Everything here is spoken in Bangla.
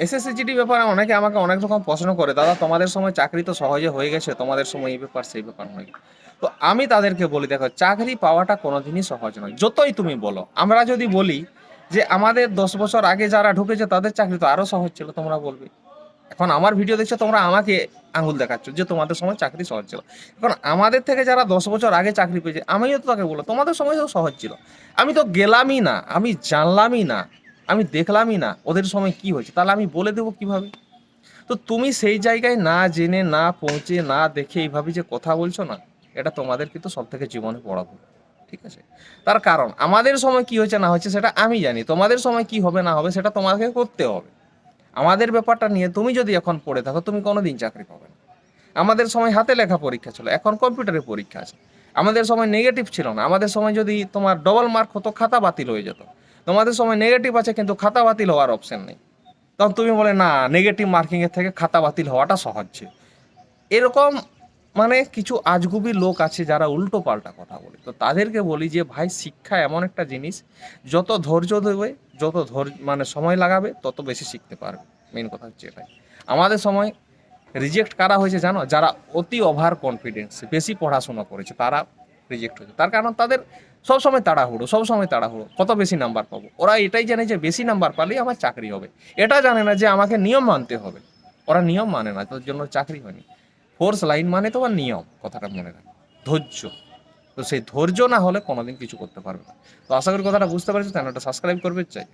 এসএসসি ব্যাপারে অনেকে আমাকে অনেক রকম প্রশ্ন করে, দাদা তোমাদের সময় চাকরি তো সহজে হয়ে গেছে, তোমাদের সময় এই ব্যাপার সেই ব্যাপার নয়। তো আমি তাদেরকে বলি, দেখো চাকরি পাওয়াটা কোনোদিনই সহজ নয়, যতই তুমি বলো। আমরা যদি বলি যে আমাদের 10 বছর আগে যারা ঢুকেছে তাদের চাকরি তো আরো সহজ ছিল, তোমরা বলবে। এখন আমার ভিডিও দেখছো, তোমরা আমাকে আঙুল দেখাচ্ছ যে তোমাদের সময় চাকরি সহজ ছিল। এখন আমাদের থেকে যারা 10 বছর আগে চাকরি পেয়েছে, আমিও তো তাকে বলবো তোমাদের সময় তো সহজ ছিল। আমি তো গেলামই না, আমি জানলামই না, আমি দেখলামই না ওদের সময় কি হয়েছে, তাহলে আমি বলে দেবো কিভাবে? তো তুমি সেই জায়গায় না জেনে, না পৌঁছে, না দেখে এইভাবে যে কথা বলছো না, এটা তোমাদের কিন্তু সব থেকে জীবনে পড়াবো। ঠিক আছে? তার কারণ আমাদের সময় কি হয়েছে না হয়েছে সেটা আমি জানি, তোমাদের সময় কি হবে না হবে সেটা তোমাকে করতে হবে। আমাদের ব্যাপারটা নিয়ে তুমি যদি এখন পড়ে থাকো, তুমি কোনোদিন চাকরি পাবে না। আমাদের সময় হাতে লেখা পরীক্ষা ছিল, এখন কম্পিউটারে পরীক্ষা আছে। আমাদের সময় নেগেটিভ ছিল না, আমাদের সময় যদি তোমার ডবল মার্ক হতো খাতা বাতিল হয়ে যেত। তোমাদের সময় নেগেটিভ আছে কিন্তু খাতা বাতিল হওয়ার অপশন নেই। তখন তুমি বলে না, নেগেটিভ মার্কিং এর থেকে খাতা বাতিল হওয়াটা সহজ ছিল। এরকম মানে কিছু আজগুবি লোক আছে যারা উল্টো পাল্টা কথা বলে। তো তাদেরকে বলি যে ভাই, শিক্ষা এমন একটা জিনিস, যত ধৈর্য দেবে, যত মানে সময় লাগাবে, তত বেশি শিখতে পারবে। মেন কথা হচ্ছে এটাই। আমাদের সময় রিজেক্ট কারা হয়েছে জানো? যারা অতি ওভার কনফিডেন্স, বেশি পড়াশোনা করেছে, তারা রিজেক্ট হয়েছে। তার কারণ তাদের সবসময় তাড়াহুড়ো, সবসময় তাড়াহুড়ো, কত বেশি নাম্বার পাবো। ওরা এটাই জানে যে বেশি নাম্বার পালেই আমার চাকরি হবে। এটা জানে না যে আমাকে নিয়ম মানতে হবে। ওরা নিয়ম মানে না, তার জন্য চাকরি হয়নি। ফোর্স লাইন মানে তো আর নিয়ম, কথাটা মনে রাখ। ধৈর্য। তো সেই ধৈর্য না হলে কোনোদিন কিছু করতে পারবে না। তো আশা করি কথাটা বুঝতে পারছো, চ্যানেলটা সাবস্ক্রাইব করবে চাই।